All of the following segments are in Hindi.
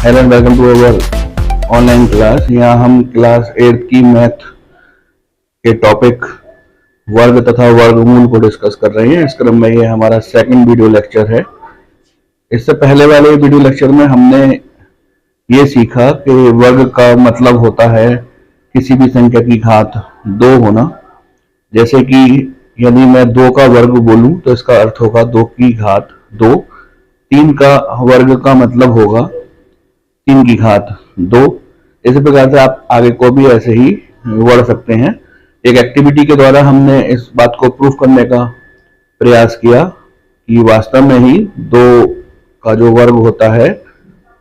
Hello and welcome to our online class. यहाँ हम क्लास 8 की मैथ के टॉपिक वर्ग तथा वर्गमूल को डिस्कस कर रहे हैं। इस क्रम में ये हमारा सेकंड वीडियो लेक्चर है। इससे पहले वाले वीडियो लेक्चर में हमने ये सीखा कि वर्ग का मतलब होता है किसी भी संख्या की घात 2 होना। जैसे कि यदि मैं 2 का वर्ग बोलूं तो इसका अर्थ होगा 2 की घात 2। 3 का वर्ग का मतलब होगा 3 की घात 2। इसी प्रकार से आप आगे को भी ऐसे ही बढ़ सकते हैं। एक एक्टिविटी के द्वारा हमने इस बात को प्रूफ करने का प्रयास किया कि वास्तव में ही 2 का जो वर्ग होता है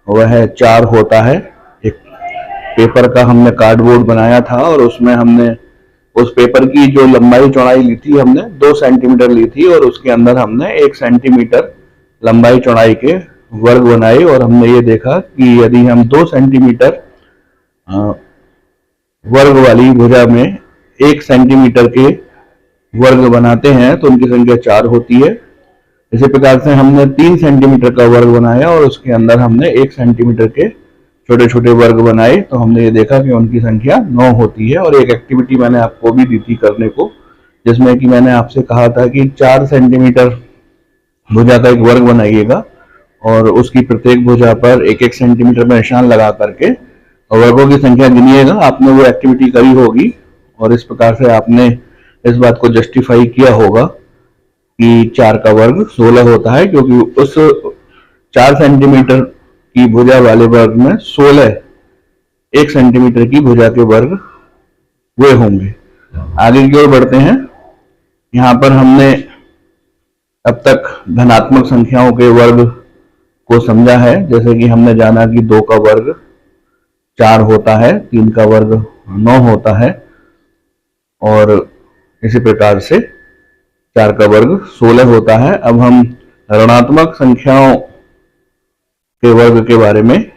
वह 4 होता है। एक पेपर का हमने कार्डबोर्ड बनाया था और उसमें हमने उस पेपर की जो लंबाई चौड़ाई ली थी हमने 2 सेंटीमीटर ली थी और उसके अंदर हमने 1 सेंटीमीटर लंबाई चौड़ाई के वर्ग बनाए और हमने ये देखा कि यदि हम 2 सेंटीमीटर वर्ग वाली भुजा में 1 सेंटीमीटर के वर्ग बनाते हैं तो उनकी संख्या 4 होती है। इसी प्रकार से हमने 3 सेंटीमीटर का वर्ग बनाया और उसके अंदर हमने 1 सेंटीमीटर के छोटे छोटे वर्ग बनाए तो हमने ये देखा कि उनकी संख्या 9 होती है। और एक एक्टिविटी मैंने आपको भी दी थी करने को, जिसमें कि मैंने आपसे कहा था कि 4 सेंटीमीटर भुजा का एक वर्ग बनाइएगा और उसकी प्रत्येक भुजा पर 1-1 सेंटीमीटर में निशान लगा करके वर्गों की संख्या गिनिएगा। आपने वो एक्टिविटी करी होगी और इस प्रकार से आपने इस बात को जस्टिफाई किया होगा कि 4 का वर्ग 16 होता है, क्योंकि उस 4 सेंटीमीटर की भुजा वाले वर्ग में 16 1 सेंटीमीटर की भुजा के वर्ग वे होंगे। आगे की ओर बढ़ते हैं। यहाँ पर हमने अब तक धनात्मक संख्याओं के वर्ग को समझा है। जैसे कि हमने जाना कि 2 का वर्ग 4 होता है, 3 का वर्ग 9 होता है और इसी प्रकार से 4 का वर्ग 16 होता है। अब हम ऋणात्मक संख्याओं के वर्ग के बारे में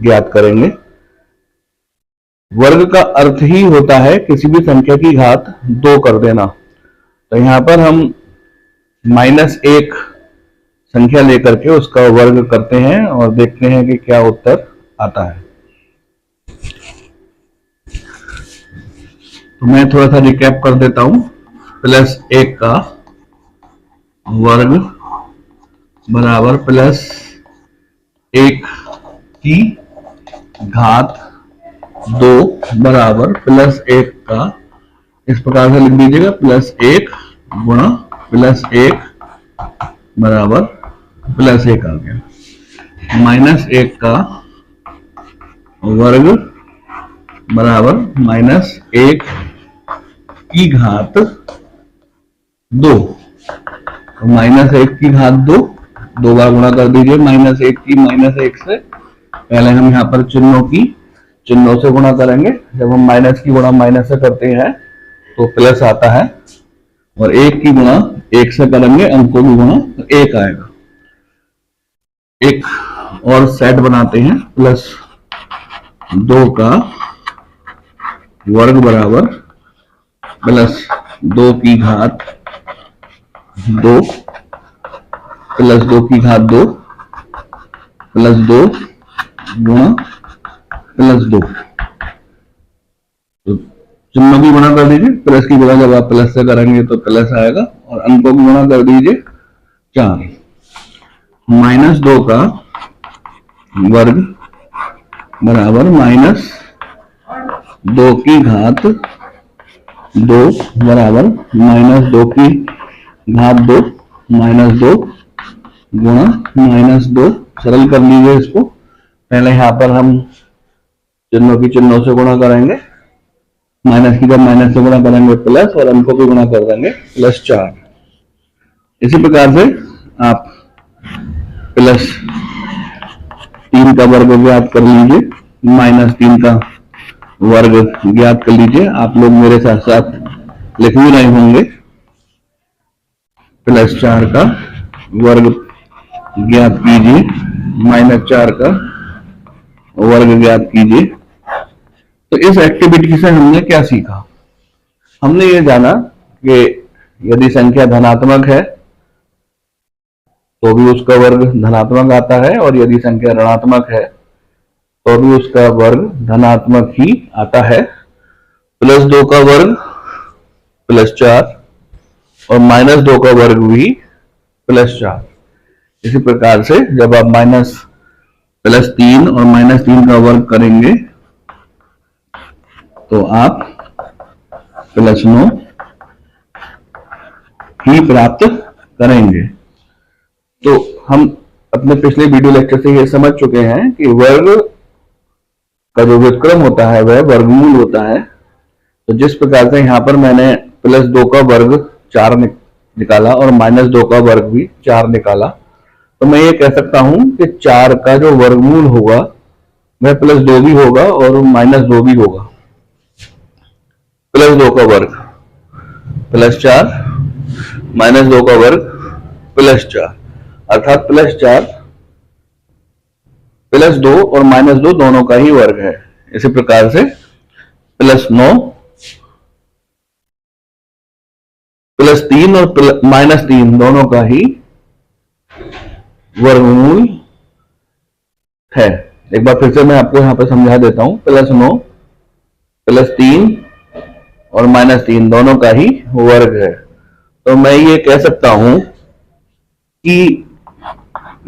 ज्ञात करेंगे। वर्ग का अर्थ ही होता है किसी भी संख्या की घात 2 कर देना। तो यहाँ पर हम -1 संख्या लेकर के उसका वर्ग करते हैं और देखते हैं कि क्या उत्तर आता है। तो मैं थोड़ा सा रिकैप कर देता हूं। +1 का वर्ग बराबर +1 की घात 2 बराबर +1 का, इस प्रकार से लिख दीजिएगा, +1 गुणा +1 बराबर +1 आ गया। -1 का वर्ग बराबर -1 की घात 2। तो -1 की घात 2 बार गुणा कर दीजिए। -1 की -1 से पहले हम यहाँ पर चिन्हों से गुणा करेंगे। जब हम माइनस की गुणा माइनस से करते हैं तो प्लस आता है और 1 की गुणा 1 से करेंगे, अंकों की गुणा 1 आएगा। एक और सेट बनाते हैं। +2 का वर्ग बराबर +2 की घात 2 +2 की घात 2 +2 गुणा +2। तो चिन्हों की गुणा कर दीजिए। प्लस की गुणा जब आप प्लस से करेंगे तो प्लस आएगा और अंकों की गुणा कर दीजिए 4। -2 का वर्ग बराबर -2 की घात 2 बराबर -2 की घात 2 -2 गुणा -2। सरल कर लीजिए इसको। पहले यहाँ पर हम चिन्हों से गुणा करेंगे। माइनस की जब माइनस से गुणा करेंगे प्लस और अंकों की गुणा कर देंगे +4। इसी प्रकार से आप +3 का वर्ग ज्ञात कर लीजिए, -3 का वर्ग ज्ञात कर लीजिए। आप लोग मेरे साथ साथ लिख भी रहे होंगे। +4 का वर्ग ज्ञात कीजिए, -4 का वर्ग ज्ञात कीजिए। तो इस एक्टिविटी से हमने क्या सीखा? हमने ये जाना कि यदि संख्या धनात्मक है तो भी उसका वर्ग धनात्मक आता है और यदि संख्या ऋणात्मक है तो भी उसका वर्ग धनात्मक ही आता है। +2 का वर्ग +4 और -2 का वर्ग भी +4। इसी प्रकार से जब आप +3 और -3 का वर्ग करेंगे तो आप +9 ही प्राप्त करेंगे। तो हम अपने पिछले वीडियो लेक्चर से ये समझ चुके हैं कि वर्ग का जो व्युत्क्रम होता है वह वर्गमूल होता है। तो जिस प्रकार से यहाँ पर मैंने +2 का वर्ग 4 निकाला और -2 का वर्ग भी 4 निकाला, तो मैं ये कह सकता हूं कि 4 का जो वर्गमूल होगा वह +2 भी होगा और -2 भी होगा। +2 का वर्ग +4, -2 का वर्ग +4, अर्थात +4 +2 और -2 दोनों का ही वर्ग है। इसी प्रकार से +9 +3 और -3 दोनों का ही वर्गमूल है। एक बार फिर से मैं आपको यहां पर समझा देता हूं। +9 +3 और -3 दोनों का ही वर्ग है। तो मैं ये कह सकता हूं कि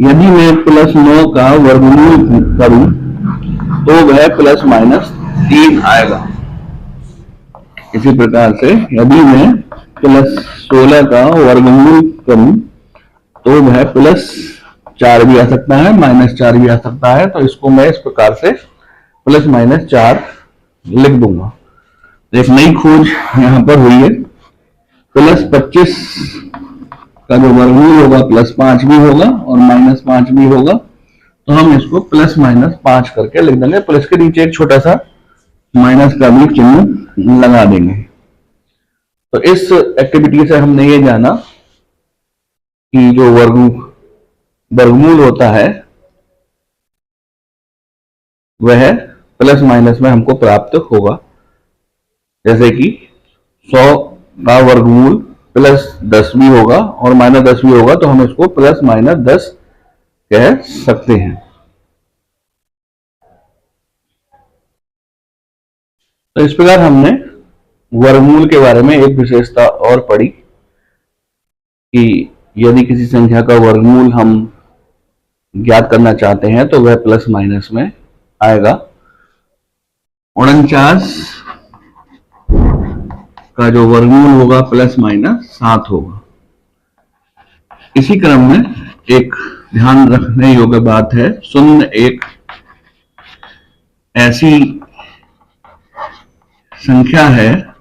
यदि मैं +9 का वर्गमूल करूं तो वह ±3 आएगा। इसी प्रकार से यदि मैं +16 का वर्गमूल करूं तो वह +4 भी आ सकता है, -4 भी आ सकता है। तो इसको मैं इस प्रकार से +-4 लिख दूंगा। एक नई खोज यहां पर हुई है। +25 का जो वर्गमूल होगा +5 भी होगा और -5 भी होगा। तो हम इसको +-5 करके लिख देंगे। प्लस के नीचे एक छोटा सा माइनस का भी चिन्ह लगा देंगे। तो इस एक्टिविटी से हमने ये जाना कि जो वर्गमूल होता है वह +- में हमको प्राप्त होगा। जैसे कि 100 का वर्गमूल +10 भी होगा और -10 भी होगा, तो हम इसको +-10 कह सकते हैं। तो इस प्रकार हमने वर्गमूल के बारे में एक विशेषता और पढ़ी कि यदि किसी संख्या का वर्गमूल हम ज्ञात करना चाहते हैं तो वह +- में आएगा। 49 का जो वर्गमूल होगा +-7 होगा। इसी क्रम में एक ध्यान रखने योग्य बात है, 0 एक ऐसी संख्या है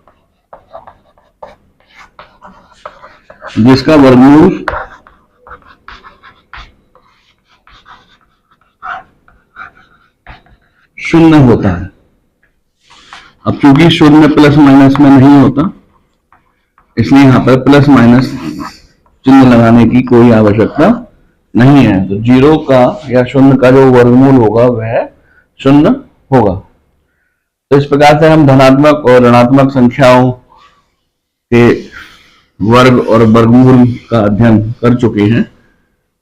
जिसका वर्गमूल शून्य होता है। अब चूंकि शून्य +- में नहीं होता, इसलिए यहां पर +- चिन्ह लगाने की कोई आवश्यकता नहीं है। तो 0 का या 0 का जो वर्गमूल होगा वह 0 होगा। तो इस प्रकार से हम धनात्मक और ऋणात्मक संख्याओं के वर्ग और वर्गमूल का अध्ययन कर चुके हैं।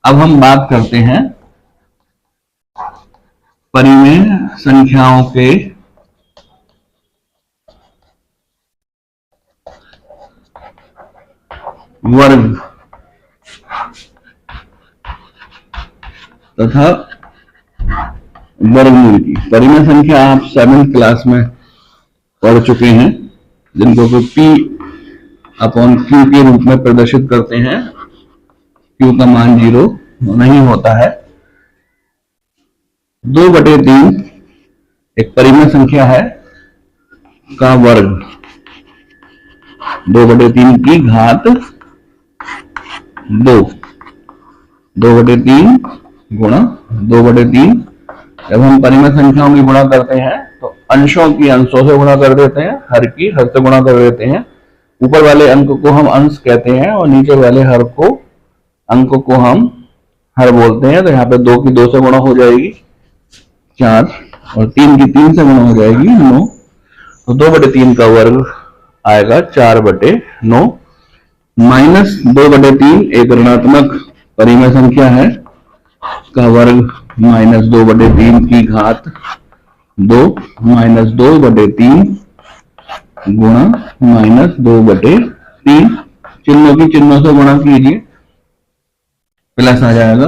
अब हम बात करते हैं परिमेय संख्याओं के वर्ग तथा वर्गमूल की। परिमेय संख्या आप 7th क्लास में पढ़ चुके हैं, जिनको P/Q के रूप में प्रदर्शित करते हैं। Q का मान 0 नहीं होता है। 2/3 एक परिमेय संख्या है का वर्ग 2/3 की घात 2, 2/3 गुणा 2/3। जब हम परिमेय संख्याओं की गुणा करते हैं तो अंशों की अंशों से गुणा कर देते हैं, हर की हर से गुणा कर देते हैं। ऊपर वाले अंक को हम अंश कहते हैं और नीचे वाले अंक को हम हर बोलते हैं। तो यहाँ पे 2 की 2 से गुणा हो जाएगी 4 और 3 की 3 से गुणा हो जाएगी 9। तो 2/3 का वर्ग आएगा 4/9। -2/3 एक ऋणात्मक परिमेय संख्या है का वर्ग -2/3 की घात 2 माइनस 2/3 गुणा माइनस 2/3, चिन्हों की चिन्हों से गुणा कीजिए, प्लस आ जाएगा।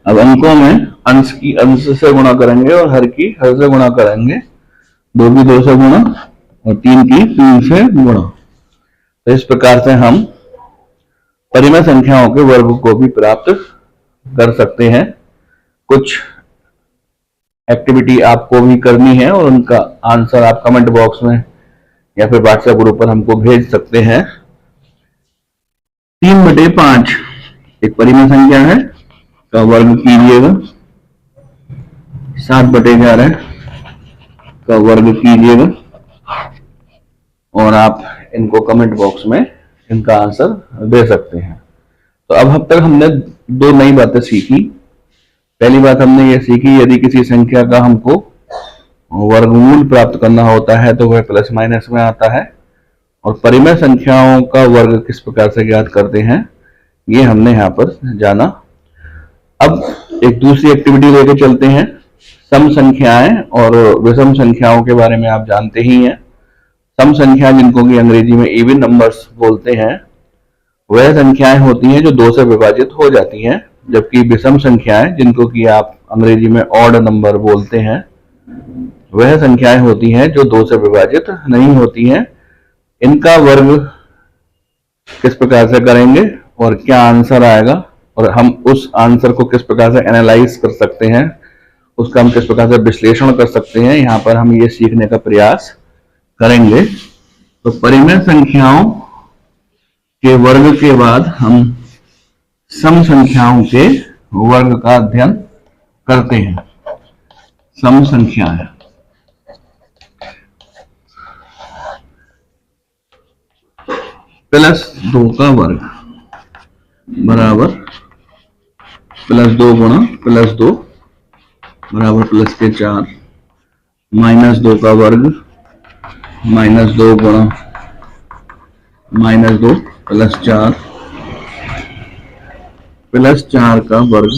अब अंकों में अंश की अंश से गुणा करेंगे और हर की हर से गुणा करेंगे। 2 की 2 से गुणा और 3 की 3 से गुणा। तो इस प्रकार से हम परिमेय संख्याओं के वर्ग को भी प्राप्त कर सकते हैं। कुछ एक्टिविटी आपको भी करनी है और उनका आंसर आप कमेंट बॉक्स में या फिर व्हाट्सएप ग्रुप पर हमको भेज सकते हैं। 3/5 एक परिमेय संख्या है, का वर्ग कीजिएगा। 7/11 का वर्ग कीजिएगा और आप इनको कमेंट बॉक्स में इनका आंसर दे सकते हैं। तो अब तक हमने 2 नई बातें सीखी। पहली बात हमने ये सीखी, यदि किसी संख्या का हमको वर्गमूल प्राप्त करना होता है तो वह प्लस माइनस में आता है, और परिमेय संख्याओं का वर्ग किस प्रकार से ज्ञात करते हैं ये हमने यहाँ पर जाना। अब एक दूसरी एक्टिविटी लेके चलते हैं। सम संख्याएं और विषम संख्याओं के बारे में आप जानते ही हैं। सम संख्या जिनको कि अंग्रेजी में इवन नंबर्स बोलते हैं, वह संख्याएं होती हैं जो 2 से विभाजित हो जाती हैं, जबकि विषम संख्याएं जिनको कि आप अंग्रेजी में ऑड नंबर बोलते हैं, वह संख्याएं होती हैं जो 2 से विभाजित नहीं होती हैं। इनका वर्ग किस प्रकार से करेंगे और क्या आंसर आएगा, और हम उस आंसर को किस प्रकार से एनालाइज कर सकते हैं, उसका हम किस प्रकार से विश्लेषण कर सकते हैं, यहाँ पर हम ये सीखने का प्रयास करेंगे। तो परिमेय संख्याओं के वर्ग के बाद हम सम संख्याओं के वर्ग का अध्ययन करते हैं। सम संख्याएं +2 का वर्ग बराबर +2 गुणा +2 बराबर +4, -2 का वर्ग -2 गुणा -2 +4, +4 का वर्ग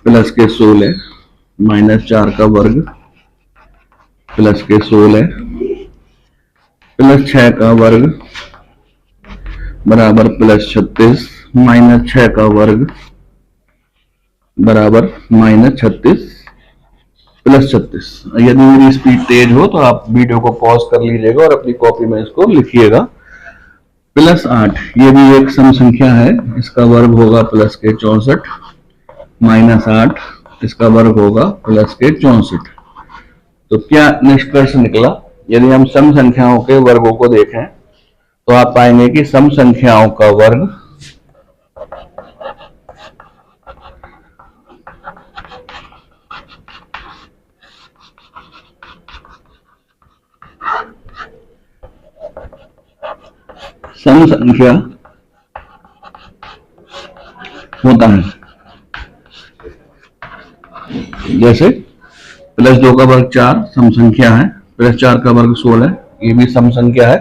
+16, -4 का वर्ग +16, +6 का वर्ग बराबर +36, -6 का वर्ग बराबर -36 +36। यदि मेरी स्पीड तेज हो तो आप वीडियो को पॉज कर लीजिएगा और अपनी कॉपी में इसको लिखिएगा। +8 ये भी एक सम संख्या है, इसका वर्ग होगा +64, -8 इसका वर्ग होगा +64। तो क्या निष्कर्ष निकला? यदि हम सम संख्याओं के वर्गों को देखें तो आप पाएंगे कि सम संख्याओं का वर्ग सम संख्या होता है। जैसे +2 का वर्ग 4 सम संख्या है, +4 का वर्ग 16 ये भी सम संख्या है,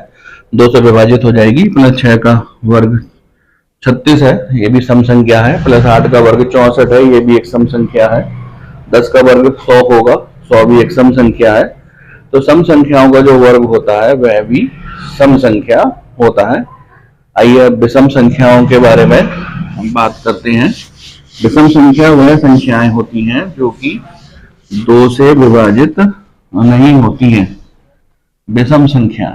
2 से विभाजित हो जाएगी। +6 का वर्ग 36 है, ये भी सम संख्या है। +8 का वर्ग 64 है, ये भी एक सम संख्या है। 10 का वर्ग 100 होगा, 100 भी एक सम संख्या है। तो सम संख्याओं का जो वर्ग होता है वह भी सम संख्या होता है। आइए अब विषम संख्याओं के बारे में हम बात करते हैं। विषम संख्या वह संख्याएं होती हैं जो कि 2 से विभाजित नहीं होती हैं। विषम संख्या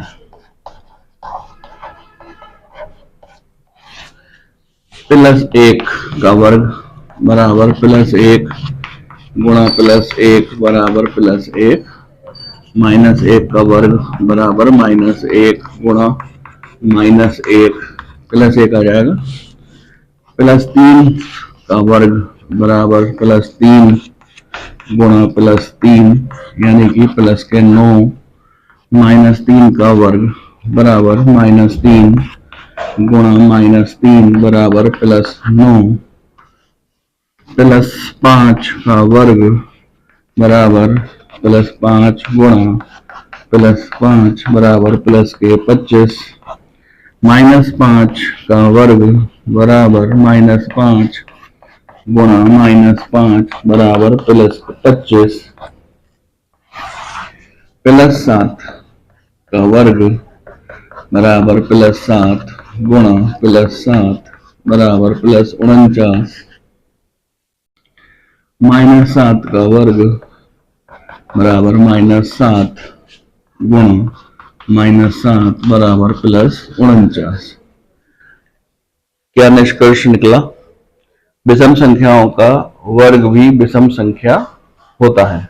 +1 का वर्ग बराबर +1 गुणा +1 बराबर +1, -1 का वर्ग बराबर -1 गुणा -1 +1 आ जाएगा। +3 का वर्ग बराबर +3 गुणा +3 यानी कि +9, -3 का वर्ग बराबर -3 गुणा -3 बराबर +9, +5 का वर्ग बराबर +5 गुणा +5 बराबर +25, -5 का वर्ग बराबर -5 गुणा -5 बराबर +25, +7 का वर्ग बराबर +7 गुणा +7 बराबर +49 -7 का वर्ग बराबर -7 गुणा -7 बराबर +49। क्या निष्कर्ष निकला? विषम संख्याओं का वर्ग भी विषम संख्या होता है।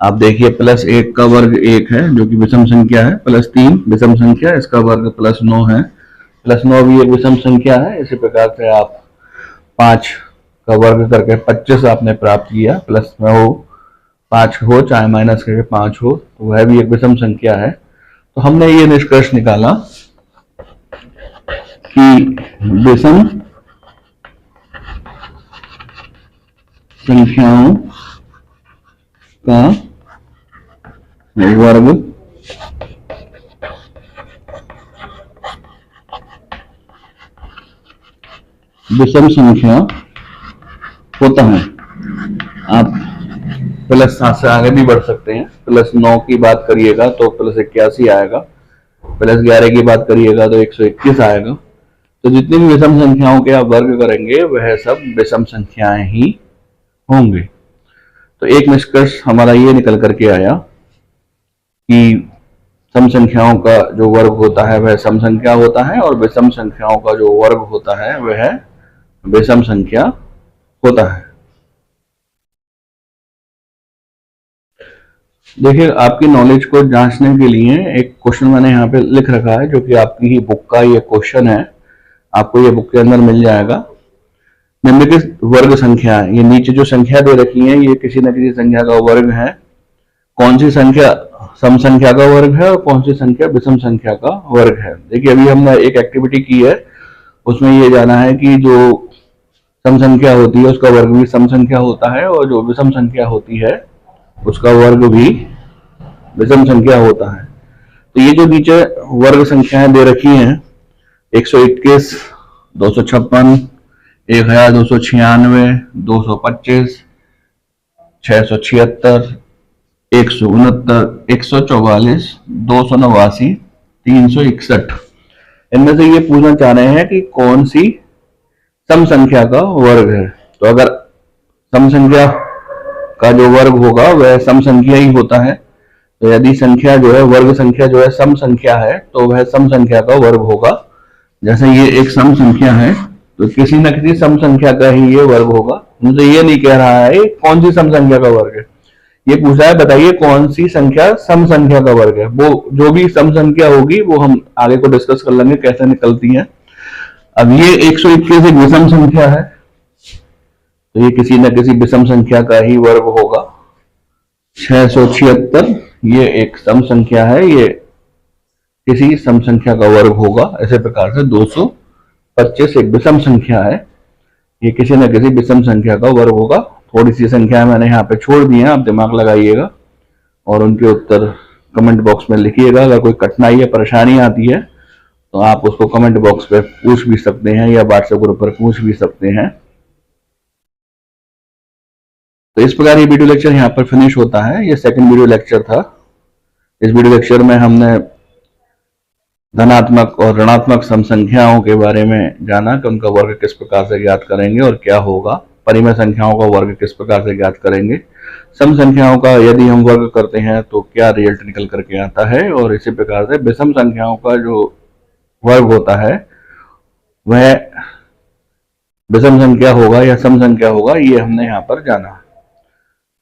आप देखिए +1 का वर्ग 1 है जो कि विषम संख्या है, +3 विषम संख्या, इसका वर्ग +9 है, +9 भी एक विषम संख्या है। इसी प्रकार से आप 5 का वर्ग करके 25 आपने प्राप्त किया, प्लस में हो 5 हो चाहे माइनस करके 5 हो, तो वह भी एक विषम संख्या है। तो हमने ये निष्कर्ष निकाला कि विषम संख्याओं का वर्ग विषम संख्या होता है। आप +7 से आगे भी बढ़ सकते हैं। +9 की बात करिएगा तो +81 आएगा, +11 की बात करिएगा तो 121 आएगा। तो जितनी भी विषम संख्याओं के आप वर्ग करेंगे वह सब विषम संख्याएं ही होंगे। तो एक निष्कर्ष हमारा ये निकल करके आया कि सम संख्याओं का जो वर्ग होता है वह सम संख्या होता है और विषम संख्याओं का जो वर्ग होता है वह विषम संख्या होता है। देखिए, आपकी नॉलेज को जांचने के लिए एक क्वेश्चन मैंने यहाँ पे लिख रखा है जो कि आपकी ही बुक का ये क्वेश्चन है, आपको ये बुक के अंदर मिल जाएगा। निम्नलिखित वर्ग संख्या है, ये नीचे जो संख्या दे रखी है ये किसी न किसी संख्या का वर्ग है। कौन सी संख्या सम संख्या का वर्ग है और कौन सी संख्या विषम संख्या का वर्ग है। देखिए, अभी हमने एक एक्टिविटी की है, उसमें ये जाना है कि जो सम संख्या होती है उसका वर्ग भी सम संख्या होता है और जो विषम संख्या होती है उसका वर्ग भी विषम संख्या होता है। तो ये जो नीचे वर्ग संख्याएं दे रखी हैं 121, 256, 1296, 225, 676, 169, 144, 289, 361, इनमें से ये पूछना चाह रहे हैं कि कौन सी सम संख्या का वर्ग है। तो अगर सम संख्या का जो वर्ग होगा वह सम संख्या ही होता है, तो यदि संख्या जो है वर्ग संख्या जो है सम संख्या है तो वह सम संख्या का वर्ग होगा। जैसे ये एक सम संख्या है तो किसी न किसी सम संख्या का ही ये वर्ग होगा। मुझे ये नहीं कह रहा है कौन सी सम संख्या का वर्ग है, ये पूछ रहा है बताइए कौन सी संख्या सम संख्या का वर्ग है। वो जो भी सम संख्या होगी वो हम आगे को डिस्कस कर लेंगे कैसे निकलती है। अब ये 121 एक विषम संख्या है तो ये किसी न किसी विषम संख्या का ही वर्ग होगा। 676 ये एक सम संख्या है, ये किसी सम संख्या का वर्ग होगा। इसी प्रकार से 225 एक विषम संख्या है, ये किसी न किसी विषम संख्या का वर्ग होगा। थोड़ी सी संख्या मैंने यहाँ पे छोड़ दी है, आप दिमाग लगाइएगा और उनके उत्तर कमेंट बॉक्स में लिखिएगा। अगर कोई कठिनाई या परेशानी आती है तो आप उसको कमेंट बॉक्स पे पूछ भी सकते हैं या व्हाट्सएप ग्रुप पर पूछ भी सकते हैं। तो इस प्रकार ये वीडियो लेक्चर यहाँ पर फिनिश होता है। ये सेकंड वीडियो लेक्चर था। इस वीडियो लेक्चर में हमने धनात्मक और ऋणात्मक सम संख्याओं के बारे में जाना कि उनका वर्ग किस प्रकार से ज्ञात करेंगे और क्या होगा। परिमेय संख्याओं का वर्ग किस प्रकार से ज्ञात करेंगे। सम संख्याओं का यदि हम वर्ग करते हैं तो क्या रिजल्ट निकल करके आता है। और इसी प्रकार से विषम संख्याओं का जो वर्ग होता है वह विषम संख्या होगा या सम संख्या होगा, ये हमने यहाँ पर जाना।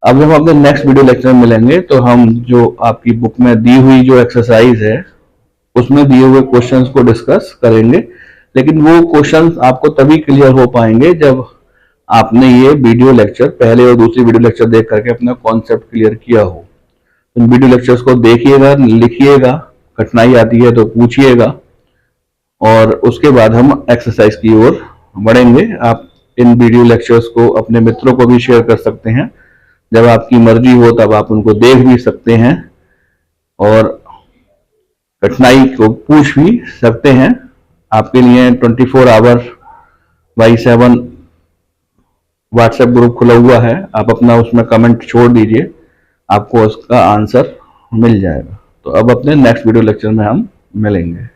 अब जब हम अपने नेक्स्ट वीडियो लेक्चर में मिलेंगे तो हम जो आपकी बुक में दी हुई जो एक्सरसाइज है उसमें दिए हुए क्वेश्चंस को डिस्कस करेंगे। लेकिन वो क्वेश्चंस आपको तभी क्लियर हो पाएंगे जब आपने ये वीडियो लेक्चर पहले और दूसरी वीडियो लेक्चर देख करके अपना कॉन्सेप्ट क्लियर किया हो। इन वीडियो लेक्चर्स को देखिएगा, लिखिएगा, कठिनाई आती है तो पूछिएगा और उसके बाद हम एक्सरसाइज की ओर बढ़ेंगे। आप इन वीडियो लेक्चर्स को अपने मित्रों को भी शेयर कर सकते हैं। जब आपकी मर्जी हो तब आप उनको देख भी सकते हैं और कठिनाई को पूछ भी सकते हैं। आपके लिए 24 आवर बाई 7 व्हाट्सएप ग्रुप खुला हुआ है। आप अपना उसमें कमेंट छोड़ दीजिए, आपको उसका आंसर मिल जाएगा। तो अब अपने नेक्स्ट वीडियो लेक्चर में हम मिलेंगे।